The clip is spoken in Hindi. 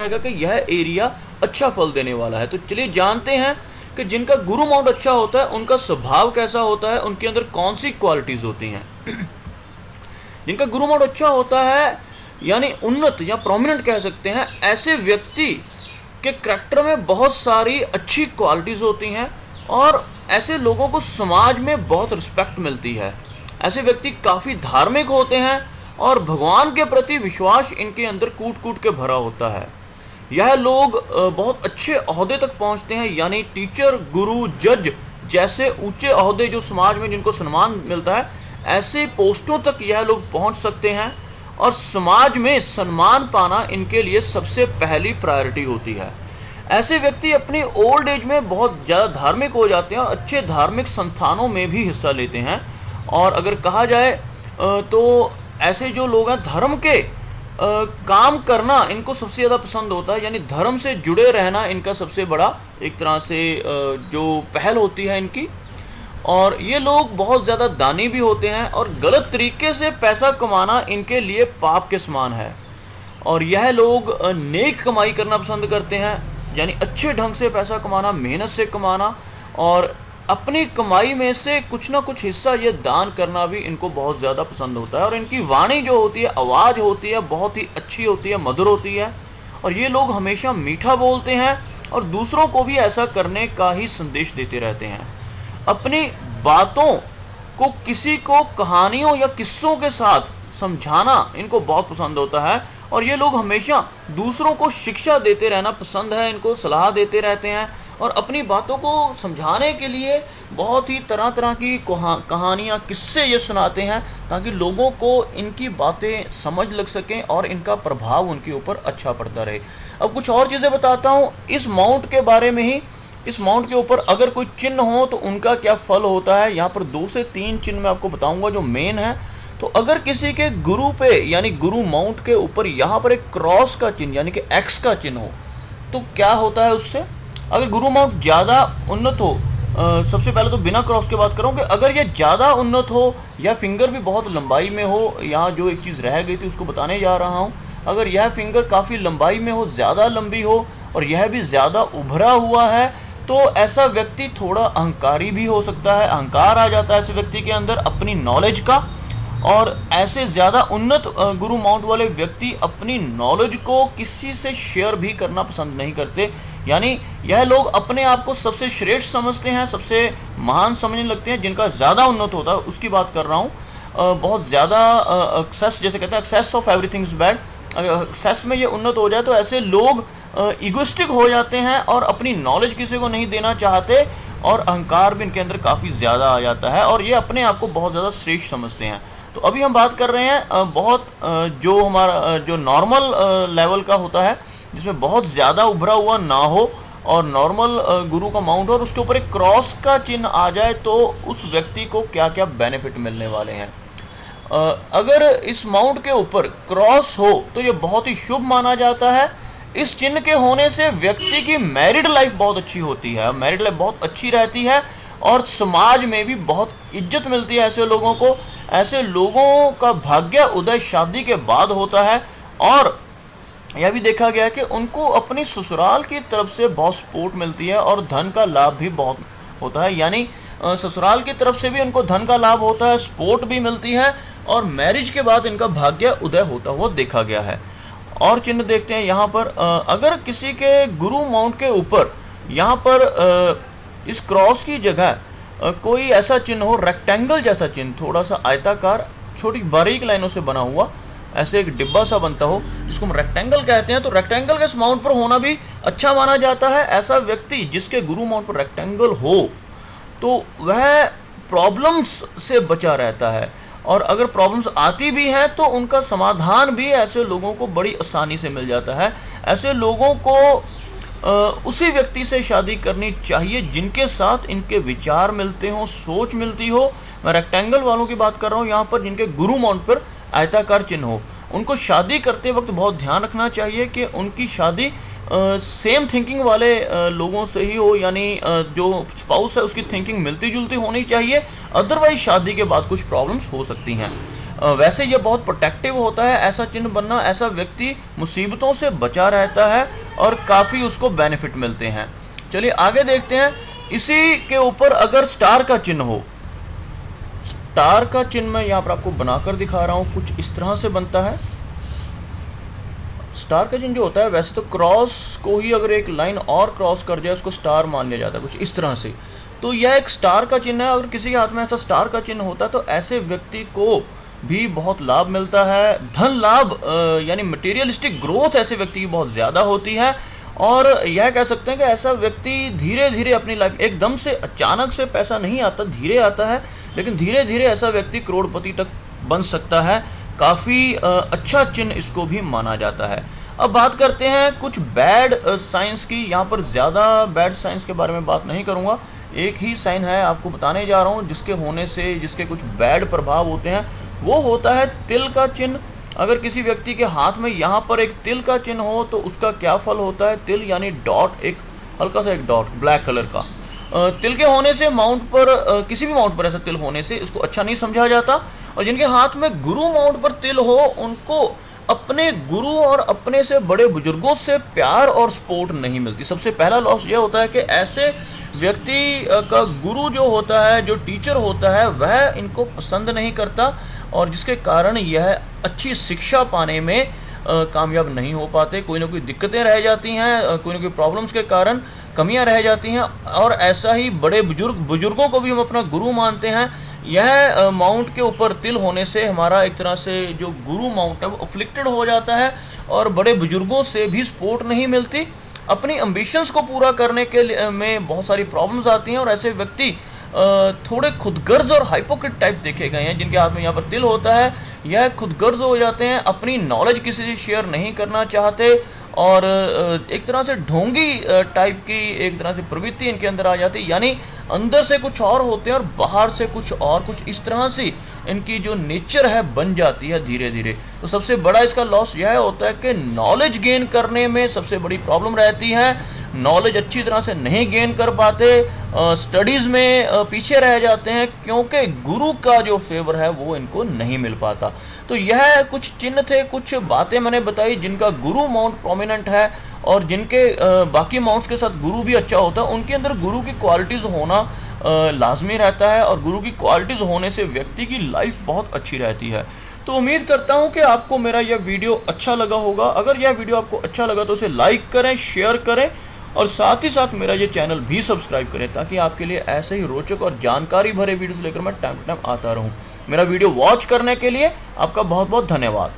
रहेगा कि यह एरिया अच्छा फल देने वाला है। तो चलिए जानते हैं कि जिनका गुरु माउंट अच्छा होता है उनका स्वभाव कैसा होता है, उनके अंदर कौन सी क्वालिटीज होती हैं। जिनका गुरु माउंट अच्छा होता है यानी उन्नत या प्रोमिनेंट कह सकते हैं, ऐसे व्यक्ति के करैक्टर में बहुत सारी अच्छी क्वालिटीज़ होती हैं और ऐसे लोगों को समाज में बहुत रिस्पेक्ट मिलती है। ऐसे व्यक्ति काफ़ी धार्मिक होते हैं और भगवान के प्रति विश्वास इनके अंदर कूट कूट के भरा होता है। यह लोग बहुत अच्छे ओहदे तक पहुंचते हैं, यानी टीचर, गुरु, जज जैसे ऊंचे ओहदे जो समाज में जिनको सम्मान मिलता है, ऐसे पोस्टों तक यह लोग पहुंच सकते हैं और समाज में सम्मान पाना इनके लिए सबसे पहली प्रायोरिटी होती है। ऐसे व्यक्ति अपनी ओल्ड एज में बहुत ज़्यादा धार्मिक हो जाते हैं और अच्छे धार्मिक संस्थानों में भी हिस्सा लेते हैं। और अगर कहा जाए तो ऐसे जो लोग हैं धर्म के काम करना इनको सबसे ज़्यादा पसंद होता है, यानी धर्म से जुड़े रहना इनका सबसे बड़ा एक तरह से जो पहल होती है इनकी। और ये लोग बहुत ज़्यादा दानी भी होते हैं और गलत तरीके से पैसा कमाना इनके लिए पाप के समान है। और यह लोग नेक कमाई करना पसंद करते हैं, यानी अच्छे ढंग से पैसा कमाना, मेहनत से कमाना और अपनी कमाई में से कुछ ना कुछ हिस्सा ये दान करना भी इनको बहुत ज़्यादा पसंद होता है। और इनकी वाणी जो होती है, आवाज़ होती है, बहुत ही अच्छी होती है, मधुर होती है। और ये लोग हमेशा मीठा बोलते हैं और दूसरों को भी ऐसा करने का ही संदेश देते रहते हैं। अपनी बातों को किसी को कहानियों या किस्सों के साथ समझाना इनको बहुत पसंद होता है और ये लोग हमेशा दूसरों को शिक्षा देते रहना पसंद है, इनको सलाह देते रहते हैं और अपनी बातों को समझाने के लिए बहुत ही तरह तरह की कहानियाँ, किस्से ये सुनाते हैं ताकि लोगों को इनकी बातें समझ लग सकें और इनका प्रभाव उनके ऊपर अच्छा पड़ता रहे। अब कुछ और चीज़ें बताता हूँ इस माउंट के बारे में ही। इस माउंट के ऊपर अगर कोई चिन्ह हो तो उनका क्या फल होता है। यहाँ पर 2 से 3 चिन्ह मैं आपको बताऊंगा जो मेन है। तो अगर किसी के गुरु पे यानी गुरु माउंट के ऊपर यहाँ पर एक क्रॉस का चिन्ह यानी कि एक्स का चिन्ह हो तो क्या होता है उससे। अगर गुरु माउंट ज़्यादा उन्नत हो, सबसे पहले तो बिना क्रॉस के बात करूँ कि अगर ये ज़्यादा उन्नत हो या फिंगर भी बहुत लंबाई में हो, यहाँ जो एक चीज़ रह गई थी उसको बताने जा रहा हूँ। अगर यह फिंगर काफ़ी लंबाई में हो, ज़्यादा लंबी हो और यह भी ज़्यादा उभरा हुआ है तो ऐसा व्यक्ति थोड़ा अहंकारी भी हो सकता है। अहंकार आ जाता है ऐसे व्यक्ति के अंदर अपनी नॉलेज का। और ऐसे ज़्यादा उन्नत गुरु माउंट वाले व्यक्ति अपनी नॉलेज को किसी से शेयर भी करना पसंद नहीं करते, यानी यह लोग अपने आप को सबसे श्रेष्ठ समझते हैं, सबसे महान समझने लगते हैं। जिनका ज़्यादा उन्नत होता है उसकी बात कर रहा हूँ। बहुत ज़्यादा एक्सेस, जैसे कहते हैं access of everything is bad, अगर एक्सेस में ये उन्नत हो जाए तो ऐसे लोग इगोइस्टिक हो जाते हैं और अपनी नॉलेज किसी को नहीं देना चाहते और अहंकार भी इनके अंदर काफ़ी ज़्यादा आ जाता है और ये अपने आप को बहुत ज़्यादा श्रेष्ठ समझते हैं। तो अभी हम बात कर रहे हैं बहुत जो हमारा जो नॉर्मल लेवल का होता है, जिसमें बहुत ज़्यादा उभरा हुआ ना हो और नॉर्मल गुरु का माउंट हो और उसके ऊपर एक क्रॉस का चिन्ह आ जाए तो उस व्यक्ति को क्या क्या बेनिफिट मिलने वाले हैं। अगर इस माउंट के ऊपर क्रॉस हो तो ये बहुत ही शुभ माना जाता है। इस चिन्ह के होने से व्यक्ति की मैरिड लाइफ बहुत अच्छी होती है, मैरिड लाइफ बहुत अच्छी रहती है और समाज में भी बहुत इज्जत मिलती है ऐसे लोगों को। ऐसे लोगों का भाग्य उदय शादी के बाद होता है और यह भी देखा गया है कि उनको अपनी ससुराल की तरफ से बहुत सपोर्ट मिलती है और धन का लाभ भी बहुत होता है, यानी ससुराल की तरफ से भी उनको धन का लाभ होता है, सपोर्ट भी मिलती है और मैरिज के बाद इनका भाग्य उदय होता हुआ देखा गया है। और चिन्ह देखते हैं यहाँ पर। अगर किसी के गुरु माउंट के ऊपर यहाँ पर इस क्रॉस की जगह कोई ऐसा चिन्ह हो, रेक्टेंगल जैसा चिन्ह, थोड़ा सा आयताकार, छोटी बारीक लाइनों से बना हुआ, ऐसे एक डिब्बा सा बनता हो जिसको हम रेक्टेंगल कहते हैं, तो रेक्टेंगल के इस माउंट पर होना भी अच्छा माना जाता है। ऐसा व्यक्ति जिसके गुरु माउंट पर रेक्टेंगल हो तो वह प्रॉब्लम्स से बचा रहता है और अगर प्रॉब्लम्स आती भी हैं तो उनका समाधान भी ऐसे लोगों को बड़ी आसानी से मिल जाता है। ऐसे लोगों को उसी व्यक्ति से शादी करनी चाहिए जिनके साथ इनके विचार मिलते हों, सोच मिलती हो। मैं रेक्टेंगल वालों की बात कर रहा हूँ यहाँ पर, जिनके गुरु माउंट पर आयताकार चिन्ह हो। उनको शादी करते वक्त बहुत ध्यान रखना चाहिए कि उनकी शादी सेम थिंकिंग वाले लोगों से ही हो, यानी जो स्पाउस है उसकी थिंकिंग मिलती जुलती होनी चाहिए, अदरवाइज शादी के बाद कुछ प्रॉब्लम्स हो सकती हैं। वैसे ये बहुत प्रोटेक्टिव होता है ऐसा चिन्ह बनना। ऐसा व्यक्ति मुसीबतों से बचा रहता है और काफ़ी उसको बेनिफिट मिलते हैं। चलिए आगे देखते हैं। इसी के ऊपर अगर स्टार का चिन्ह हो, स्टार का चिन्ह मैं यहाँ पर आपको बनाकर दिखा रहा हूँ, कुछ इस तरह से बनता है। स्टार का चिन्ह जो होता है, वैसे तो क्रॉस को ही अगर एक लाइन और क्रॉस कर जाए उसको स्टार मान लिया जाता है, कुछ इस तरह से। तो यह एक स्टार का चिन्ह है। अगर किसी के हाथ में ऐसा स्टार का चिन्ह होता है तो ऐसे व्यक्ति को भी बहुत लाभ मिलता है। धन लाभ यानी मटेरियलिस्टिक ग्रोथ ऐसे व्यक्ति की बहुत ज़्यादा होती है। और यह कह सकते हैं कि ऐसा व्यक्ति धीरे धीरे अपनी लाइफ, एकदम से अचानक से पैसा नहीं आता, धीरे आता है, लेकिन धीरे धीरे ऐसा व्यक्ति करोड़पति तक बन सकता है। काफ़ी अच्छा चिन्ह इसको भी माना जाता है। अब बात करते हैं कुछ बैड साइंस की। यहाँ पर ज़्यादा बैड साइंस के बारे में बात नहीं करूँगा, एक ही साइन है आपको बताने जा रहा हूँ जिसके होने से, जिसके कुछ बैड प्रभाव होते हैं। वो होता है तिल का चिन्ह। अगर किसी व्यक्ति के हाथ में यहाँ पर एक तिल का चिन्ह हो तो उसका क्या फल होता है। तिल यानी डॉट, एक हल्का सा एक डॉट ब्लैक कलर का। तिल के होने से माउंट पर, किसी भी माउंट पर ऐसा तिल होने से इसको अच्छा नहीं समझा जाता। और जिनके हाथ में गुरु माउंट पर तिल हो उनको अपने गुरु और अपने से बड़े बुजुर्गों से प्यार और सपोर्ट नहीं मिलती। सबसे पहला लॉस यह होता है कि ऐसे व्यक्ति का गुरु जो होता है, जो टीचर होता है, वह इनको पसंद नहीं करता और जिसके कारण यह अच्छी शिक्षा पाने में कामयाब नहीं हो पाते। कोई ना कोई दिक्कतें रह जाती हैं, कोई ना कोई प्रॉब्लम्स के कारण कमियां रह जाती हैं। और ऐसा ही बड़े बुजुर्गों को भी हम अपना गुरु मानते हैं। यह माउंट के ऊपर तिल होने से हमारा एक तरह से जो गुरु माउंट है वो अफ्लिक्टेड हो जाता है और बड़े बुजुर्गों से भी सपोर्ट नहीं मिलती। अपनी एम्बिशंस को पूरा करने के लिए में बहुत सारी प्रॉब्लम्स आती हैं और ऐसे व्यक्ति थोड़े खुदगर्ज और हाइपोक्रेट टाइप देखे गए हैं। जिनके हाथ में यहाँ पर तिल होता है यह खुदगर्ज हो जाते हैं, अपनी नॉलेज किसी से शेयर नहीं करना चाहते और एक तरह से ढोंगी टाइप की एक तरह से प्रवृत्ति इनके अंदर आ जाती है। यानी अंदर से कुछ और होते हैं और बाहर से कुछ और, कुछ इस तरह से इनकी जो नेचर है बन जाती है धीरे धीरे। तो सबसे बड़ा इसका लॉस यह होता है कि नॉलेज गेन करने में सबसे बड़ी प्रॉब्लम रहती है। नॉलेज अच्छी तरह से नहीं गेन कर पाते, स्टडीज़ में पीछे रह जाते हैं क्योंकि गुरु का जो फेवर है वो इनको नहीं मिल पाता। तो यह कुछ चिन्ह थे, कुछ बातें मैंने बताई जिनका गुरु माउंट प्रोमिनेंट है और जिनके बाकी माउंट्स के साथ गुरु भी अच्छा होता है। उनके अंदर गुरु की क्वालिटीज़ होना लाजमी रहता है और गुरु की क्वालिटीज़ होने से व्यक्ति की लाइफ बहुत अच्छी रहती है। तो उम्मीद करता हूं कि आपको मेरा यह वीडियो अच्छा लगा होगा। अगर यह वीडियो आपको अच्छा लगा तो उसे लाइक करें, शेयर करें और साथ ही साथ मेरा ये चैनल भी सब्सक्राइब करें ताकि आपके लिए ऐसे ही रोचक और जानकारी भरे वीडियोस लेकर मैं टाइम टू टाइम आता रहूं। मेरा वीडियो वॉच करने के लिए आपका बहुत बहुत धन्यवाद।